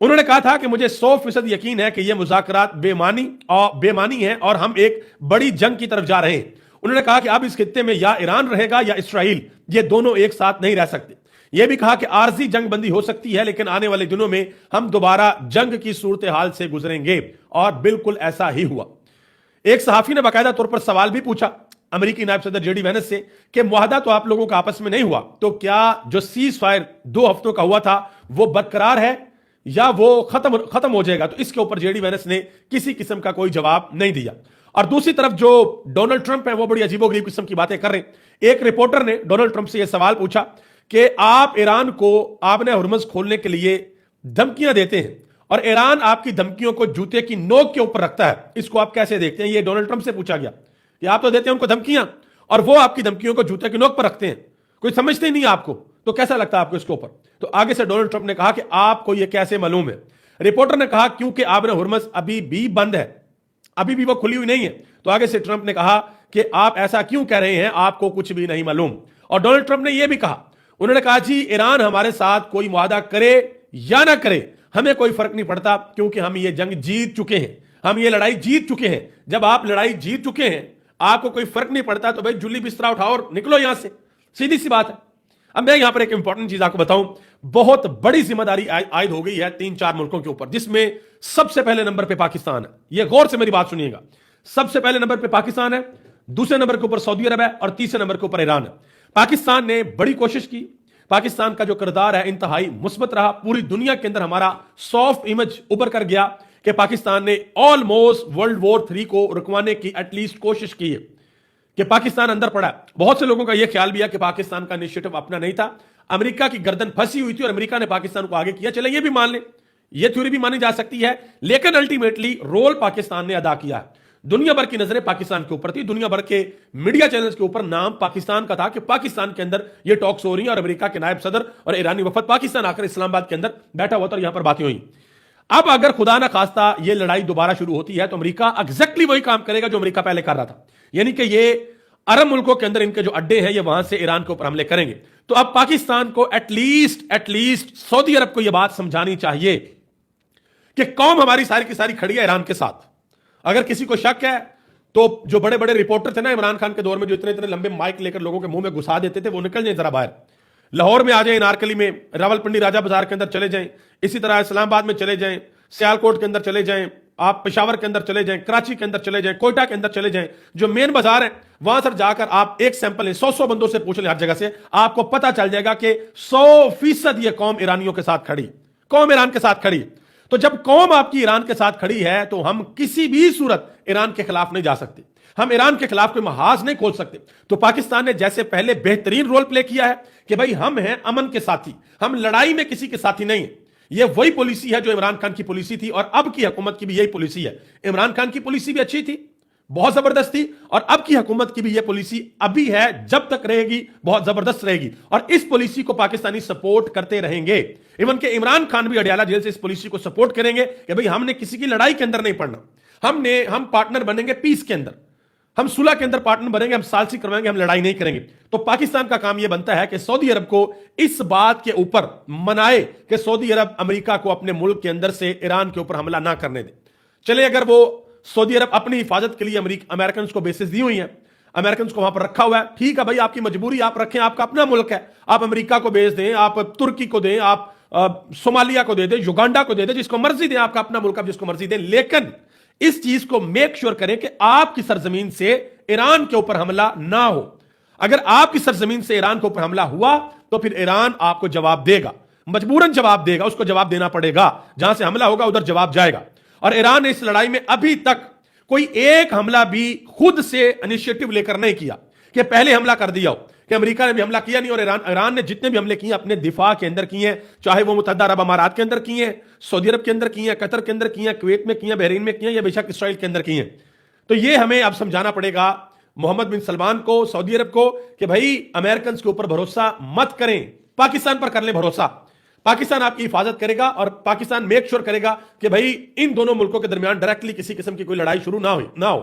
انہوں نے کہا تھا کہ مجھے 100% یقین ہے کہ یہ مذاکرات بےمانی ہیں اور ہم ایک بڑی جنگ کی طرف جا رہے ہیں. انہوں نے کہا کہ اب اس خطے میں یا ایران رہے گا یا اسرائیل، یہ دونوں ایک ساتھ نہیں رہ سکتے. یہ بھی کہا کہ عارضی جنگ بندی ہو سکتی ہے لیکن آنے والے دنوں میں ہم دوبارہ جنگ کی صورتحال سے گزریں گے، اور بالکل ایسا ہی ہوا. ایک صحافی نے باقاعدہ طور پر سوال بھی پوچھا امریکی نائب صدر جے ڈی وینس سے کہ معاہدہ تو آپ لوگوں کا آپس میں نہیں ہوا، تو کیا جو سیز فائر 2 ہفتوں کا ہوا تھا وہ برقرار ہے یا وہ ختم ہو جائے گا؟ تو اس کے اوپر جے ڈی وینس نے کسی قسم کا کوئی جواب نہیں دیا. اور دوسری طرف جو ڈونلڈ ٹرمپ ہیں وہ بڑی عجیب و غریب قسم کی باتیں کر رہے ہیں. ایک رپورٹر نے ڈونلڈ ٹرمپ سے یہ سوال پوچھا کہ آپ ایران کو آبِ ہرمز کھولنے کے لیے دھمکیاں دیتے ہیں اور ایران آپ کی دھمکیوں کو جوتے کی نوک کے اوپر رکھتا ہے، اس کو آپ کیسے دیکھتے ہیں؟ یہ ڈونلڈ ٹرمپ سے پوچھا گیا کہ آپ تو دیتے ہیں ان کو دھمکیاں اور وہ آپ کی دھمکیوں کو جوتے کی نوک پر رکھتے ہیں، کوئی سمجھتے ہی نہیں آپ کو، تو کیسا لگتا ہے آپ کو اس کے اوپر؟ تو آگے سے ڈونلڈ ٹرمپ نے کہا کہ آپ کو یہ کیسے معلوم ہے؟ رپورٹر نے کہا کیونکہ آبِ ہرمز ابھی بھی بند ہے، ابھی بھی وہ کھلی ہوئی نہیں ہے. تو آگے سے ٹرمپ نے کہا کہ آپ ایسا کیوں کہہ رہے ہیں، آپ کو کچھ بھی نہیں معلوم. اور ڈونلڈ ٹرمپ نے یہ بھی کہا، انہوں نے کہا جی ایران ہمارے ساتھ کوئی معاہدہ کرے یا نہ کرے ہمیں کوئی فرق نہیں پڑتا کیونکہ ہم یہ جنگ جیت چکے ہیں، ہم یہ لڑائی جیت چکے ہیں. جب آپ لڑائی جیت چکے ہیں آپ کو کوئی فرق نہیں پڑتا تو بھائی جلی بسترا اٹھاؤ اور نکلو یہاں سے، سیدھی سی بات ہے. اب میں یہاں پر ایک امپورٹنٹ چیز آپ کو بتاؤں، بہت بڑی ذمہ داری عائد ہو گئی ہے 3-4 ملکوں کے اوپر، جس میں سب سے پہلے نمبر پہ پاکستان ہے. یہ غور سے میری بات سنیے گا، سب سے پہلے نمبر پہ پاکستان ہے، دوسرے نمبر کے اوپر سعودی عرب ہے اور تیسرے نمبر کے اوپر ایران ہے. پاکستان نے بڑی کوشش کی، پاکستان کا جو کردار ہے انتہائی مثبت رہا، پوری دنیا کے اندر ہمارا سافٹ امیج ابھر کر گیا کہ پاکستان نے آلموسٹ ورلڈ وار 3 کو رکوانے کی ایٹ لیسٹ کوشش کی ہے کہ پاکستان اندر پڑا. بہت سے لوگوں کا یہ خیال بھی ہے کہ پاکستان کا انیشیٹو اپنا نہیں تھا، امریکہ کی گردن پھنسی ہوئی تھی اور امریکہ نے پاکستان کو آگے کیا. چلیں یہ بھی مان لیں، یہ تھیوری بھی مانی جا سکتی ہے، لیکن الٹیمیٹلی رول پاکستان نے ادا کیا ہے. دنیا بھر کی نظریں پاکستان کے اوپر تھی، دنیا بھر کے میڈیا چینلز کے اوپر نام پاکستان کا تھا کہ پاکستان کے اندر یہ ٹاکس ہو رہی ہیں اور امریکہ کے نائب صدر اور ایرانی وفد پاکستان آ کر اسلام آباد کے اندر بیٹھا ہوا تھا اور یہاں پر باتیں ہوئی. اب اگر خدا نہ خواستہ یہ لڑائی دوبارہ شروع ہوتی ہے تو امریکہ ایگزیکٹلی وہی کام کرے گا جو امریکہ پہلے کر رہا تھا، یعنی کہ یہ عرب ملکوں کے اندر ان کے جو اڈے ہیں یہ وہاں سے ایران کے اوپر حملے کریں گے. تو اب پاکستان کو ایٹ لیسٹ سعودی عرب کو یہ بات سمجھانی چاہیے کہ قوم ہماری ساری کی ساری کھڑی ہے ایران کے ساتھ. اگر کسی کو شک ہے تو جو بڑے بڑے رپورٹر تھے نا عمران خان کے دور میں، جو اتنے لمبے مائک لے کر لوگوں کے منہ میں گھسا دیتے تھے، وہ نکل جائیں ذرا باہر. لاہور میں آ جائیں، نارکلی میں، راولپنڈی راجہ بازار کے اندر چلے جائیں، اسی طرح اسلام آباد میں چلے جائیں، سیالکوٹ کے اندر چلے جائیں، آپ پشاور کے اندر چلے جائیں، کراچی کے اندر چلے جائیں، کوئٹہ کے اندر چلے جائیں، جو مین بازار ہیں وہاں سر جا کر آپ ایک سیمپل لیں، 100 بندوں سے پوچھ لیں ہر جگہ سے، آپ کو پتا چل جائے گا کہ 100% یہ قوم ایرانیوں کے ساتھ کھڑی، قوم ایران کے ساتھ کھڑی. تو جب قوم آپ کی ایران کے ساتھ کھڑی ہے تو ہم کسی بھی صورت ایران کے خلاف نہیں جا سکتے، ہم ایران کے خلاف کوئی محاذ نہیں کھول سکتے. تو پاکستان نے جیسے پہلے بہترین رول پلے کیا ہے کہ بھائی ہم ہیں امن کے ساتھی، ہم لڑائی میں کسی کے ساتھی نہیں ہیں. یہ وہی پالیسی ہے جو عمران خان کی پالیسی تھی اور اب کی حکومت کی بھی یہی پالیسی ہے. عمران خان کی پالیسی بھی اچھی تھی، بہت زبردست تھی، اور اب کی حکومت کی بھی یہ پالیسی ابھی ہے، جب تک رہے گی بہت زبردست رہے گی، اور اس پالیسی کو پاکستانی سپورٹ کرتے رہیں گے. ایون کہ عمران خان بھی اڈیالہ جیل سے اس پالیسی کو سپورٹ کریں گے کہ بھئی ہم نے کسی کی لڑائی کے اندر نہیں پڑنا، ہم پارٹنر بنیں گے پیس کے اندر، ہم صلح کے اندر پارٹنر بنیں گے، ہم ثالثی کروائیں گے، ہم لڑائی نہیں کریں گے. تو پاکستان کا کام یہ بنتا ہے کہ سعودی عرب کو اس بات کے اوپر منائے کہ سعودی عرب امریکہ کو اپنے ملک کے اندر سے ایران کے اوپر حملہ نہ کرنے دے. چلے اگر وہ سعودی عرب اپنی حفاظت کے لیے امریکنز کو بیسز دی ہوئی ہیں، امریکنز کو وہاں پر رکھا ہوا ہے، ٹھیک ہے بھائی آپ کی مجبوری، آپ رکھیں، آپ کا اپنا ملک ہے، آپ امریکہ کو بیچ دیں، آپ ترکی کو دیں، آپ صومالیہ کو دے دیں، یوگانڈا کو دے دیں، جس کو مرضی دیں، آپ کا اپنا ملک ہے، جس کو مرضی دیں، لیکن اس چیز کو میک شور کریں کہ آپ کی سرزمین سے ایران کے اوپر حملہ نہ ہو. اگر آپ کی سرزمین سے ایران کے اوپر حملہ ہوا تو پھر ایران آپ کو جواب دے گا، مجبوراً جواب دے گا، اس کو جواب دینا پڑے گا، جہاں سے حملہ ہوگا ادھر جواب جائے گا. اور ایران نے اس لڑائی میں ابھی تک کوئی ایک حملہ بھی خود سے انیشیٹو لے کر نہیں کیا کہ پہلے حملہ کر دیا ہو، کہ امریکہ نے بھی حملہ کیا نہیں، اور ایران نے جتنے بھی حملے کیے اپنے دفاع کے اندر کیے ہیں، چاہے وہ متحدہ عرب امارات کے اندر کیے ہیں، سعودی عرب کے اندر کیے ہیں، قطر کے اندر کیے ہیں، کویت میں کیے ہیں، بحرین میں کیے ہیں، یا بے شک اسرائیل کے اندر کیے ہیں. تو یہ ہمیں اب سمجھانا پڑے گا محمد بن سلمان کو، سعودی عرب کو، کہ بھائی امریکنز کے اوپر بھروسہ مت کریں، پاکستان پر کر لیں بھروسہ. پاکستان آپ کی حفاظت کرے گا اور پاکستان میک شور کرے گا کہ بھائی ان دونوں ملکوں کے درمیان ڈائریکٹلی کسی قسم کی کوئی لڑائی شروع نہ ہو.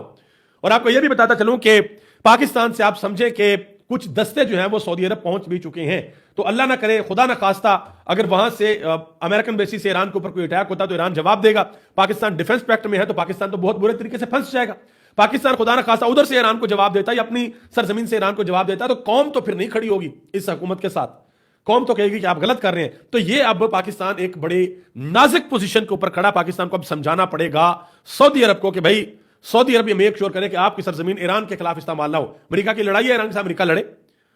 اور آپ کو یہ بھی بتاتا چلوں کہ پاکستان سے آپ سمجھیں کہ کچھ دستے جو ہیں وہ سعودی عرب پہنچ بھی چکے ہیں. تو اللہ نہ کرے، خدا نہ خواستہ، اگر وہاں سے امریکن بیسی سے ایران کے اوپر کوئی اٹیک ہوتا تو ایران جواب دے گا. پاکستان ڈیفنس پیکٹ میں ہے تو پاکستان تو بہت برے طریقے سے پھنس جائے گا. پاکستان خدا نہ خواستہ ادھر سے ایران کو جواب دیتا ہے یا اپنی سرزمین سے ایران کو جواب دیتا ہے تو قوم تو پھر نہیں کھڑی ہوگی اس حکومت کے ساتھ. قوم تو کہے گی کہ آپ غلط کر رہے ہیں. تو یہ اب پاکستان ایک بڑے نازک پوزیشن کے اوپر کھڑا. پاکستان کو اب سمجھانا پڑے گا سعودی عرب کو کہ بھائی سعودی عرب یہ میک شور کرے کہ آپ کی سرزمین ایران کے خلاف استعمال نہ ہو. امریکہ کی لڑائی ہے، ایران کے ساتھ امریکہ لڑے،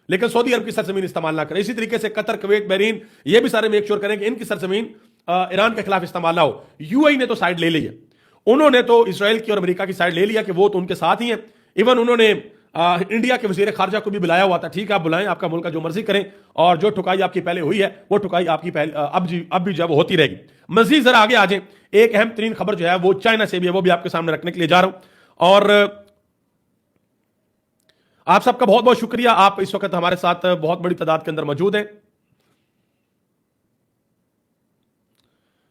لیکن سعودی عرب کی سرزمین استعمال نہ کرے. اسی طریقے سے قطر، کویت، بحرین یہ بھی سارے میک شور کریں کہ ان کی سرزمین ایران کے خلاف استعمال نہ ہو. یو اے ای نے تو سائڈ لے لی ہے، انہوں نے تو اسرائیل کی اور امریکہ کی سائڈ لے لیا کہ وہ تو ان کے ساتھ ہی ہیں. ایون انہوں نے انڈیا کے وزیر خارجہ کو بھی بلایا ہوا تھا. ٹھیک ہے آپ بلائیں، آپ کا ملک کا جو مرضی کریں، اور جو ٹھکائی آپ کی پہلے ہوئی ہے وہ ٹھکائی آپ کی اب بھی جو ہے وہ ہوتی رہے گی. مزید ذرا آگے آ جائیں. ایک اہم ترین خبر جو ہے وہ چائنا سے بھی ہے، وہ بھی آپ کے سامنے رکھنے کے لیے جا رہا ہوں. اور آپ سب کا بہت بہت شکریہ، آپ اس وقت ہمارے ساتھ بہت بڑی تعداد کے اندر موجود ہیں.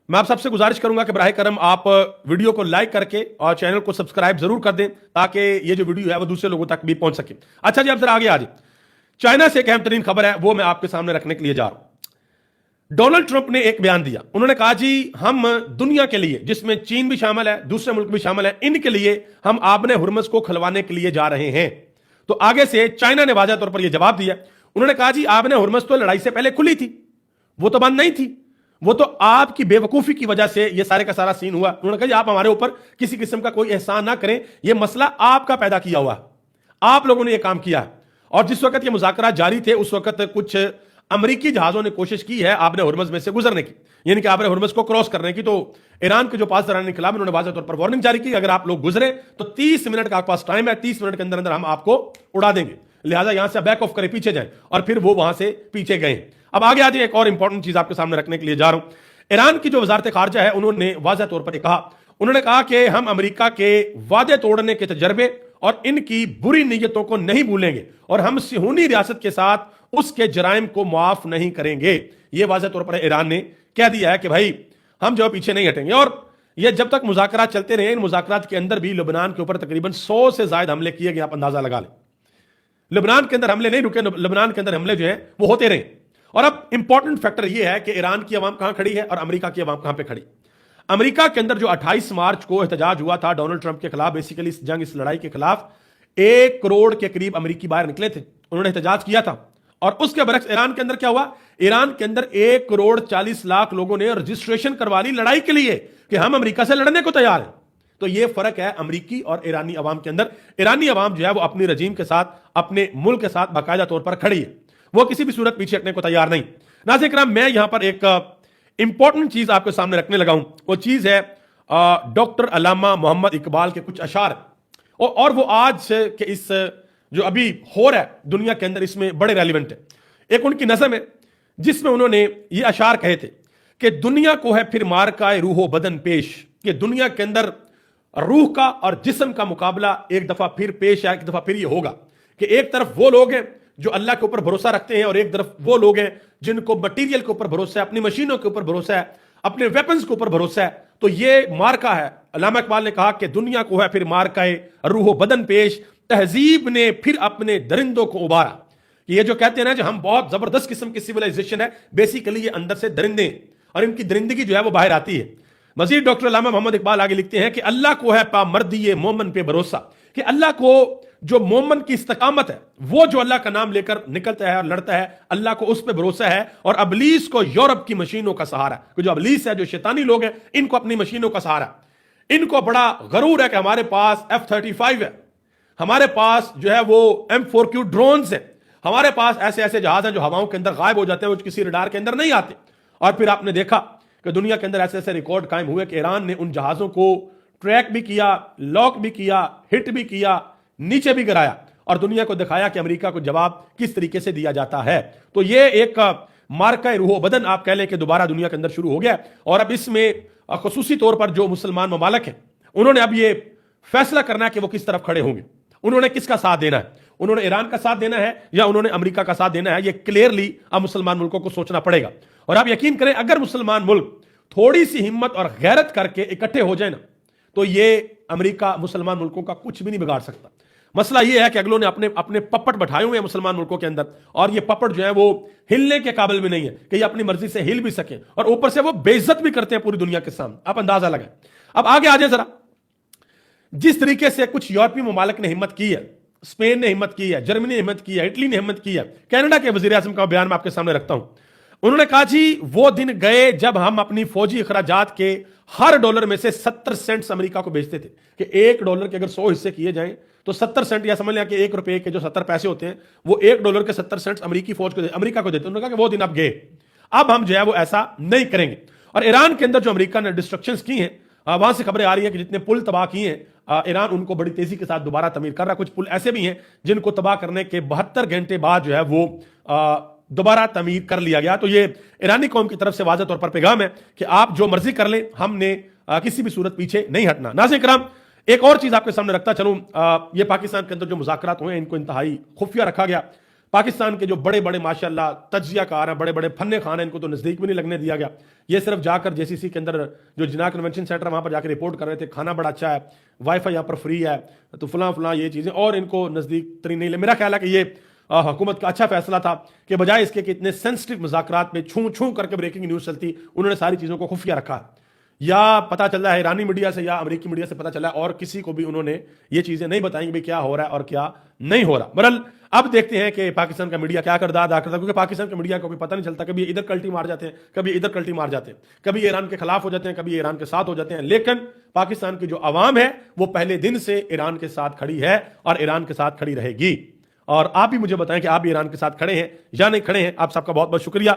میں آپ سب سے گزارش کروں گا کہ براہ کرم آپ ویڈیو کو لائک کر کے اور چینل کو سبسکرائب ضرور کر دیں تاکہ یہ جو ویڈیو ہے وہ دوسرے لوگوں تک بھی پہنچ سکے. اچھا جی، اب ذرا آگے آ جائیں. چائنا سے ایک اہم ترین خبر ہے، وہ میں آپ کے سامنے رکھنے کے لیے جا رہا ہوں. ڈونلڈ ٹرمپ نے ایک بیان دیا. انہوں نے کہا جی ہم دنیا کے لیے، جس میں چین بھی شامل ہے، دوسرے ملک بھی شامل ہے، ان کے لیے ہم آبن ہرمز کو کھلوانے کے لیے جا رہے ہیں. تو آگے سے چائنا نے واضح طور پر یہ جواب دیا. انہوں نے کہا جی آبن ہرمز تو لڑائی سے پہلے کھلی تھی، وہ تو بند نہیں تھی، وہ تو آپ کی بے وقوفی کی وجہ سے یہ سارے کا سارا سین ہوا. انہوں نے کہا جی آپ ہمارے اوپر کسی قسم کا کوئی احسان نہ کریں، یہ مسئلہ آپ کا پیدا کیا ہوا ہے، آپ لوگوں نے یہ کام کیا ہے. اور جس وقت یہ مذاکرات جاری تھے اس وقت کچھ امریکی جہازوں نے کوشش کی ہے آبن ہرمز میں سے گزرنے کی، یعنی کہ آبن ہرمز کو کراس کرنے کی. تو ایران کے جو پاسداران انقلاب انہوں نے واضح طور پر وارننگ جاری کی، اگر آپ لوگ گزرے تو 30 منٹ کا آپ پاس ٹائم ہے، 30 منٹ کے اندر اندر ہم آپ کو اڑا دیں گے، لہٰذا یہاں سے بیک آف کرے، پیچھے جائیں. اور پھر وہ وہاں سے پیچھے گئے. اب آگے آ جائیں، ایک اور امپورٹنٹ چیز آپ کے سامنے رکھنے کے لیے جا رہا ہوں. ایران کی جو وزارت خارجہ ہے انہوں نے واضح طور پر کہا، انہوں نے کہا کہ ہم امریکہ کے وعدے توڑنے کے تجربے اور ان کی بری نیتوں کو نہیں بھولیں گے اور ہم صہیونی ریاست کے ساتھ اس کے جرائم کو معاف نہیں کریں گے. یہ واضح طور پر ایران نے کہہ دیا ہے کہ بھائی ہم جو پیچھے نہیں ہٹیں گے. اور یہ جب تک مذاکرات چلتے رہے، ان مذاکرات کے اندر بھی لبنان کے اوپر تقریباً 100 سے زائد حملے کیے گئے. آپ اندازہ لگا لیں، لبنان کے اندر حملے نہیں رکے، لبنان کے اندر حملے جو ہیں وہ ہوتے رہے. اور اب امپورٹنٹ فیکٹر یہ ہے کہ ایران کی عوام کہاں کھڑی ہے اور امریکہ کی عوام کہاں پہ کھڑی. امریکہ کے اندر جو 28 مارچ کو احتجاج ہوا تھا ڈونلڈ ٹرمپ کے خلاف، بیسیکلی اس جنگ، اس لڑائی کے خلاف، 1 کروڑ کے قریب امریکی باہر نکلے تھے، انہوں نے احتجاج کیا تھا. اور اس کے برعکس ایران کے اندر کیا ہوا؟ ایران کے اندر 1 کروڑ 40 لاکھ لوگوں نے رجسٹریشن کروا لی لڑائی کے لیے کہ ہم امریکہ سے لڑنے کو تیار ہیں. تو یہ فرق ہے امریکی اور ایرانی عوام کے اندر. ایرانی عوام جو ہے وہ اپنی رجیم کے ساتھ، اپنے ملک کے ساتھ باقاعدہ طور پر کھڑی ہے، وہ کسی بھی صورت پیچھے ہٹنے کو تیار نہیں. ناظرین کرام، میں یہاں پر ایک امپورٹنٹ چیز آپ کے سامنے رکھنے لگا ہوں. وہ چیز ہے ڈاکٹر علامہ محمد اقبال کے کچھ اشعار، اور وہ آج کے اس جو ابھی ہو رہا ہے دنیا کے اندر، اس میں بڑے ریلیونٹ ہے. ایک ان کی نظم ہے جس میں انہوں نے یہ اشعار کہے تھے کہ دنیا کو ہے پھر مارکہ روح و بدن پیش، کہ دنیا کے اندر روح کا اور جسم کا مقابلہ ایک دفعہ پھر پیش ہے، ایک دفعہ پھر یہ ہوگا کہ ایک طرف وہ لوگ ہیں جو اللہ کے اوپر بھروسہ رکھتے ہیں، اور ایک طرف وہ لوگ ہیں جن کو مٹیریل کے اوپر بھروسہ ہے، اپنی مشینوں کے اوپر بھروسہ ہے، اپنے ویپنز کے اوپر بھروسہ ہے. تو یہ مارکا ہے. علامہ اقبال نے کہا کہ دنیا کو ہے پھر مارکہ روح و بدن پیش، تہذیب نے پھر اپنے درندوں کو ابھارا. یہ جو کہتے ہیں نا کہ ہم بہت زبردست قسم کی سویلائزیشن ہے، بیسیکلی یہ اندر سے درندے ہیں اور ان کی درندگی جو ہے وہ باہر آتی ہے. مزید ڈاکٹر علامہ محمد اقبال آگے لکھتے ہیں کہ اللہ کو ہے پامردی مومن پہ بھروسہ، کہ اللہ کو جو مومن کی استقامت ہے، وہ جو اللہ کا نام لے کر نکلتا ہے اور لڑتا ہے، اللہ کو اس پہ بھروسہ ہے. اور ابلیس کو یورپ کی مشینوں کا سہارا، کہ جو ابلیس ہے، جو شیطانی لوگ ہیں، ان کو اپنی مشینوں کا سہارا. ان کو بڑا غرور ہے کہ ہمارے پاس F-35 ہے، ہمارے پاس جو ہے وہ M4Q ڈرونز ہیں، ہمارے پاس ایسے ایسے جہاز ہیں جو ہواؤں کے اندر غائب ہو جاتے ہیں، وہ کسی ریڈار کے اندر نہیں آتے. اور پھر آپ نے دیکھا کہ دنیا کے اندر ایسے ایسے ریکارڈ قائم ہوئے کہ ایران نے ان جہازوں کو ٹریک بھی کیا، لاک بھی کیا، ہٹ بھی کیا، نیچے بھی گرایا، اور دنیا کو دکھایا کہ امریکہ کو جواب کس طریقے سے دیا جاتا ہے. تو یہ ایک مارکہ روح و بدن آپ کہہ لیں کہ دوبارہ دنیا کے اندر شروع ہو گیا. اور اب اس میں خصوصی طور پر جو مسلمان ممالک ہیں، انہوں نے اب یہ فیصلہ کرنا ہے کہ وہ کس طرف کھڑے ہوں گے، انہوں نے کس کا ساتھ دینا ہے. انہوں نے ایران کا ساتھ دینا ہے یا انہوں نے امریکہ کا ساتھ دینا ہے. یہ کلیئرلی اب مسلمان ملکوں کو سوچنا پڑے گا. اور آپ یقین کریں، اگر مسلمان ملک تھوڑی سی ہمت اور غیرت کر کے اکٹھے ہو جائے نا، تو یہ امریکہ مسلمان ملکوں کا کچھ بھی نہیں بگاڑ سکتا. مسئلہ یہ ہے کہ اگلوں نے اپنے پپٹ بٹھائے ہوئے ہیں مسلمان ملکوں کے اندر، اور یہ پپٹ جو ہے وہ ہلنے کے قابل بھی نہیں ہے کہ یہ اپنی مرضی سے ہل بھی سکیں، اور اوپر سے وہ بے عزت بھی کرتے ہیں پوری دنیا کے سامنے. آپ اندازہ لگائیں. اب آگے آ جائیں ذرا. جس طریقے سے کچھ یورپی ممالک نے ہمت کی ہے، اسپین نے ہمت کی ہے، جرمنی نے ہمت کی ہے، اٹلی نے ہمت کی ہے، کینیڈا کے وزیر اعظم کا بیان میں آپ کے سامنے رکھتا ہوں. انہوں نے کہا جی وہ دن گئے جب ہم اپنی فوجی اخراجات کے ہر ڈالر میں سے 70 سینٹس امریکہ کو بیچتے تھے، کہ ایک ڈالر کے اگر 100 حصے کیے جائیں تو 70 سینٹ، یا سمجھ لیں کہ ایک روپے کے جو 70 پیسے ہوتے ہیں وہ ایک ڈالر کے 70 سینٹس امریکی فوج کو امریکہ کو دیتے ہیں. انہوں نے کہا کہ وہ دن اب گئے، اب ہم جو ہے وہ ایسا نہیں کریں گے. اور ایران کے اندر جو امریکہ نے ڈسٹرکشنز کی ہیں، وہاں سے خبریں آ رہی ہیں کہ جتنے پل تباہ کیے ہیں ایران ان کو بڑی تیزی کے ساتھ دوبارہ تعمیر کر رہا ہے. کچھ پل ایسے بھی ہیں جن کو تباہ کرنے کے 72 گھنٹے بعد جو ہے وہ دوبارہ تعمیر کر لیا گیا. تو یہ ایرانی قوم کی طرف سے واضح طور پر پیغام ہے کہ آپ جو مرضی کر لیں، ہم نے کسی بھی صورت پیچھے نہیں ہٹنا. ناظرین کرام، ایک اور چیز آپ کے سامنے رکھتا چلوں. یہ پاکستان کے اندر جو مذاکرات ہوئے ہیں ان کو انتہائی خفیہ رکھا گیا. پاکستان کے جو بڑے بڑے ماشاءاللہ تجزیہ کار ہیں، بڑے بڑے فن خان ہیں، ان کو تو نزدیک بھی نہیں لگنے دیا گیا. یہ صرف جا کر JCC کے اندر جو جناح کنونشن سینٹر وہاں پر جا کے رپورٹ کر رہے تھے، کھانا بڑا اچھا ہے، وائی فائی یہاں پر فری ہے، تو فلاں فلاں یہ چیزیں، اور ان کو نزدیک ترین نہیں لے. میرا خیال ہے کہ یہ حکومت کا اچھا فیصلہ تھا کہ بجائے اس کے کہ اتنے سینسٹیو مذاکرات میں چھو کر کے بریکنگ نیوز چلتی، انہوں نے ساری چیزوں کو خفیہ رکھا. یا پتا چل رہا ہے ایرانی میڈیا سے یا امریکی میڈیا سے پتا چلا ہے، اور کسی کو بھی انہوں نے یہ چیزیں نہیں بتائیں کہ بھئی کیا ہو رہا ہے اور کیا نہیں ہو رہا. بہرحال اب دیکھتے ہیں کہ پاکستان کا میڈیا کیا کردار ادا کرتا ہے، کیونکہ پاکستان کا میڈیا کو کوئی پتہ نہیں چلتا، کبھی ادھر کلٹی مار جاتے ہیں، کبھی ادھر کلٹی مار جاتے ہیں، کبھی ایران کے خلاف ہو جاتے ہیں، کبھی ایران کے ساتھ ہو جاتے ہیں. لیکن پاکستان کی جو عوام ہے وہ پہلے دن سے ایران کے ساتھ کھڑی ہے اور ایران کے ساتھ کھڑی رہے گی. اور آپ بھی مجھے بتائیں کہ آپ بھی ایران کے ساتھ کھڑے ہیں یا نہیں کھڑے ہیں. آپ سب کا بہت بہت شکریہ.